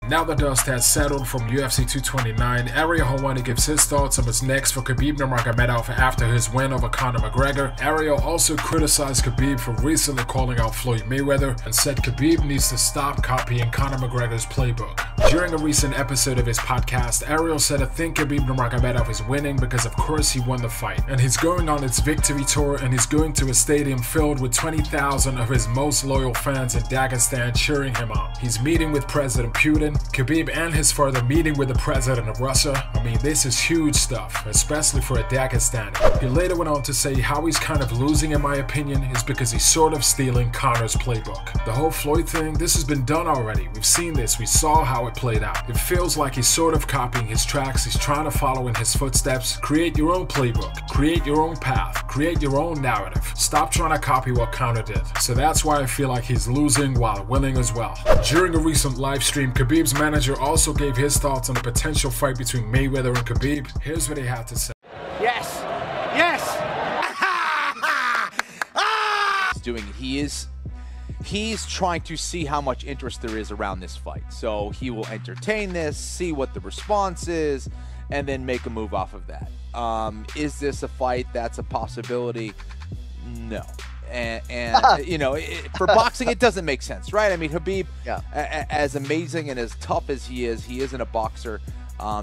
Now the dust has settled from UFC 229, Ariel Helwani gives his thoughts on what's next for Khabib Nurmagomedov after his win over Conor McGregor. Ariel also criticized Khabib for recently calling out Floyd Mayweather and said Khabib needs to stop copying Conor McGregor's playbook. During a recent episode of his podcast, Ariel said, "I think Khabib Nurmagomedov is winning because of course he won the fight, and he's going on its victory tour and he's going to a stadium filled with 20,000 of his most loyal fans in Dagestan cheering him on. He's meeting with President Putin. Khabib and his father meeting with the president of Russia. I mean, this is huge stuff, especially for a Dagestani." He later went on to say how he's kind of losing, in my opinion, is because he's sort of stealing Conor's playbook. The whole Floyd thing, this has been done already. We've seen this, we saw how it played out. It feels like he's sort of copying his tracks, he's trying to follow in his footsteps. Create your own playbook, create your own path, create your own narrative. Stop trying to copy what Conor did. So that's why I feel like he's losing while winning as well. During a recent live stream, Khabib's manager also gave his thoughts on the potential fight between Mayweather and Khabib. Here's what he had to say. Yes! Yes! He's trying to see how much interest there is around this fight. So he will entertain this, see what the response is, and then make a move off of that. Is this a fight that's a possibility? No. And you know, for boxing, it doesn't make sense, right? I mean, Khabib, as amazing and as tough as he isn't a boxer.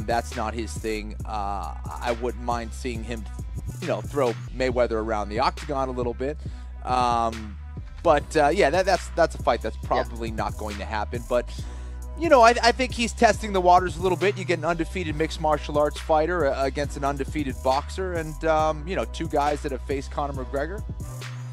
That's not his thing. I wouldn't mind seeing him, you know, throw Mayweather around the octagon a little bit. But yeah, that's a fight that's probably not going to happen. But you know, I think he's testing the waters a little bit. You get an undefeated mixed martial arts fighter against an undefeated boxer, and you know, two guys that have faced Conor McGregor.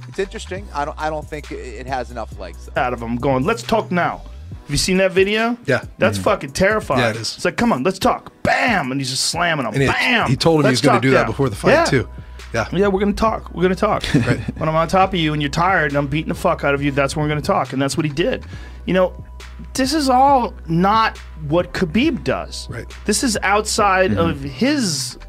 It's interesting. I don't think it has enough legs. Out of him going, let's talk now. Have you seen that video? Yeah. That's fucking terrifying. Yeah, it is. It's like, come on, let's talk. Bam! And he's just slamming him. Bam! He told him he was going to do that before the fight, too. Yeah. Yeah, we're going to talk. We're going to talk. Right. When I'm on top of you and you're tired and I'm beating the fuck out of you, that's when we're going to talk. And that's what he did. You know, this is all not what Khabib does. Right. This is outside of his.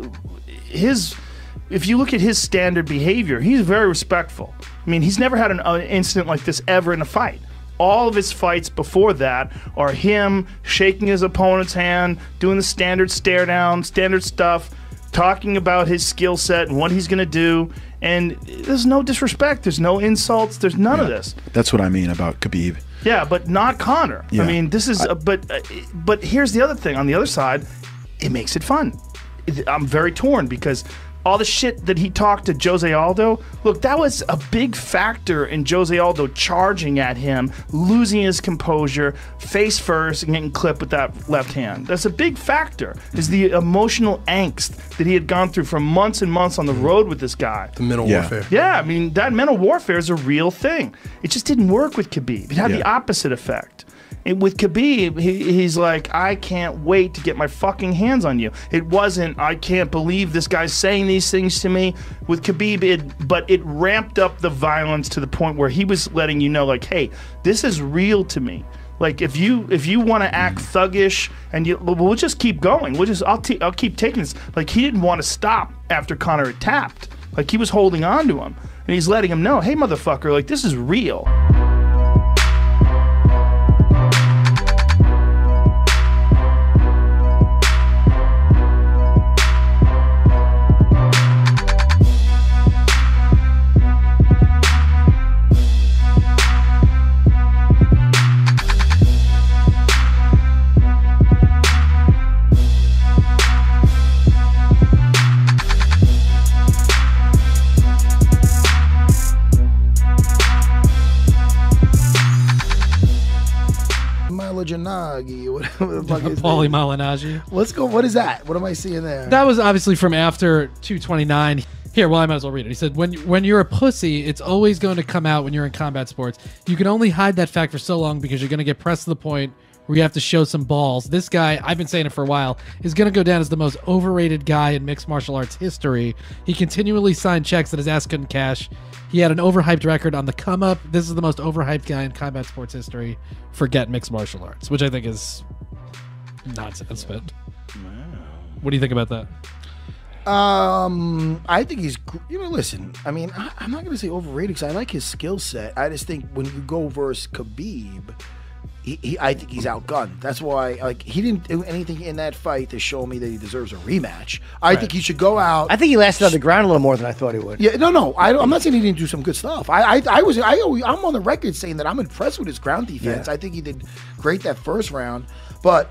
If you look at his standard behavior, he's very respectful. I mean, he's never had an incident like this ever in a fight. All of his fights before that are him shaking his opponent's hand, doing the standard stare down, standard stuff, talking about his skill set and what he's going to do. And there's no disrespect. There's no insults. There's none of this. That's what I mean about Khabib. Yeah, but not Conor. Yeah. I mean, this is. But here's the other thing. On the other side, it makes it fun. I'm very torn because all the shit that he talked to Jose Aldo, look, that was a big factor in Jose Aldo charging at him, losing his composure, face first, and getting clipped with that left hand. That's a big factor, is the emotional angst that he had gone through for months and months on the road with this guy. The mental warfare. Yeah, I mean, that mental warfare is a real thing. It just didn't work with Khabib. It had the opposite effect. And with Khabib, he's like, I can't wait to get my fucking hands on you. It wasn't, I can't believe this guy's saying these things to me. With Khabib, but it ramped up the violence to the point where he was letting you know, like, hey, this is real to me. Like, if you want to act thuggish, and we'll just keep going. I'll keep taking this. Like, he didn't want to stop after Conor had tapped. Like, he was holding on to him, and he's letting him know, hey, motherfucker, like, this is real. Paulie Malignaggi. Let's go. What is that? What am I seeing there? That was obviously from after 229. Here, well, I might as well read it. He said, when you're a pussy, it's always going to come out when you're in combat sports. You can only hide that fact for so long because you're going to get pressed to the point where you have to show some balls. This guy, I've been saying it for a while, is going to go down as the most overrated guy in mixed martial arts history. He continually signed checks that his ass couldn't cash. He had an overhyped record on the come up. This is the most overhyped guy in combat sports history. Forget mixed martial arts, which I think is nonsense. But what do you think about that? I think he's, listen, I mean, I'm not going to say overrated because I like his skill set. I just think when you go versus Khabib, I think he's outgunned. That's why, like, he didn't do anything in that fight to show me that he deserves a rematch. I think he should go out. I think he lasted on the ground a little more than I thought he would. Yeah, no. I'm not saying he didn't do some good stuff. I'm on the record saying that I'm impressed with his ground defense. I think he did great that first round, but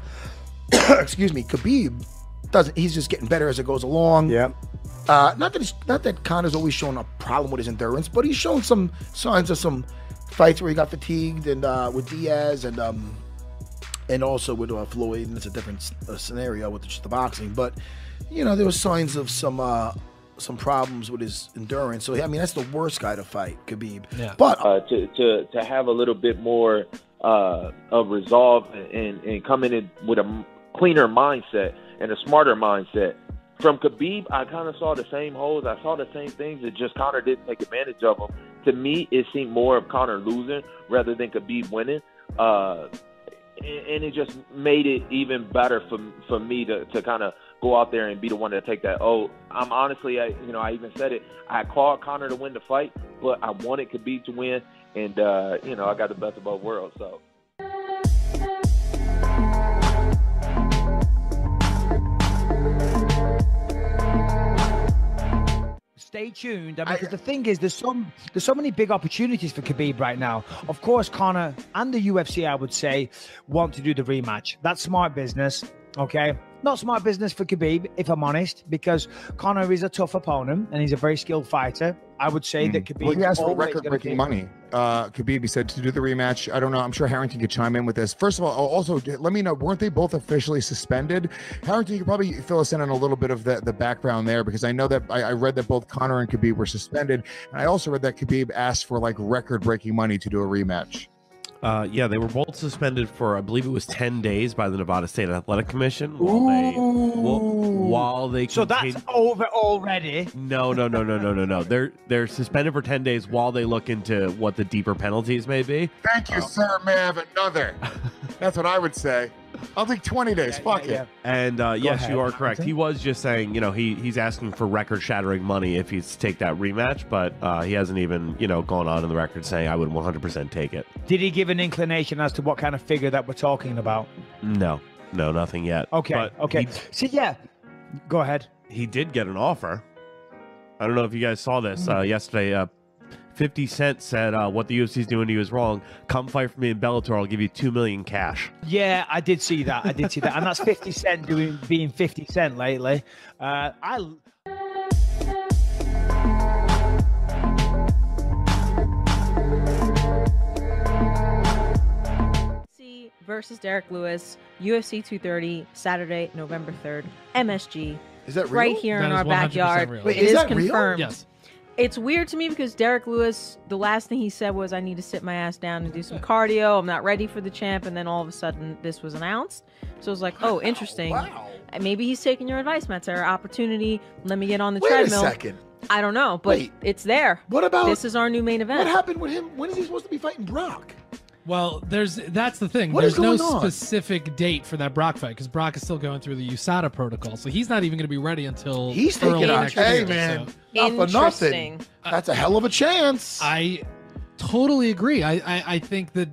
excuse me, Khabib doesn't. He's just getting better as it goes along. Yeah. Not that Conor's always shown a problem with his endurance, but he's shown some signs of some fights where he got fatigued, and with Diaz and also with Floyd, and it's a different scenario with just the boxing. But there was signs of some problems with his endurance. So I mean, that's the worst guy to fight, Khabib. Yeah. But to have a little bit more of resolve and coming in with a cleaner mindset and a smarter mindset. From Khabib, I kind of saw the same holes. I saw the same things. It just Conor didn't take advantage of them. To me, it seemed more of Conor losing rather than Khabib winning. And it just made it even better for me to kind of go out there and be the one to take that. I'm honestly, I even said it. I called Conor to win the fight, but I wanted Khabib to win, and I got the best of both worlds. So. Stay tuned. I mean, because the thing is, there's so many big opportunities for Khabib right now. Of course, Conor and the UFC, I would say, want to do the rematch. That's smart business, okay? Not smart business for Khabib, if I'm honest, because Conor is a tough opponent and he's a very skilled fighter. I would say that Khabib. Well, he asked for record-breaking money. Khabib, he said to do the rematch. I don't know. I'm sure Harrington could chime in with this. First of all, also let me know, weren't they both officially suspended? Harrington, you could probably fill us in on a little bit of the background there, because I know that I read that both Conor and Khabib were suspended, and I also read that Khabib asked for like record-breaking money to do a rematch. Yeah, they were both suspended for, I believe it was 10 days by the Nevada State Athletic Commission while they So that's over already. No. They're suspended for 10 days while they look into what the deeper penalties may be. Thank you, sir. May I have another? That's what I would say. I'll take 20 days. Fuck it. And yes, you are correct. He was just saying, he's asking for record-shattering money if he's take that rematch, but he hasn't even, gone on in the record saying I would 100% take it. Did he give an inclination as to what kind of figure that we're talking about? No, nothing yet. Okay, but okay. Go ahead. He did get an offer. I don't know if you guys saw this yesterday. 50 Cent said what the UFC's doing to you is wrong. Come fight for me in Bellator. I'll give you $2 million cash. Yeah, I did see that. And that's 50 Cent being 50 Cent lately. Versus Derek Lewis, UFC 230, Saturday, November 3rd, MSG. Is that real? Right here in our backyard. Real. Wait, It is is that confirmed. Real? Yes. It's weird to me because Derek Lewis, the last thing he said was, I need to sit my ass down and do some cardio. I'm not ready for the champ. And then all of a sudden, this was announced. So it was like, oh, interesting. Wow. Maybe he's taking your advice, Matt. Our opportunity. Let me get on the Wait treadmill. a second. I don't know, but it's there. What about this? Is our new main event. What happened with him? When is he supposed to be fighting Brock? Well, that's the thing. What There's is no going on? specific date for that Brock fight because Brock is still going through the USADA protocol, so he's not even going to be ready until He's taking early out. next Hey, year, man. so. Not for nothing. That's a hell of a chance. I totally agree. I think that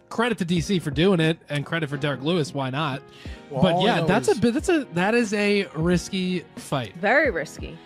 credit to DC for doing it, and credit for Derek Lewis. Why not? Well, but yeah, that is a risky fight. Very risky.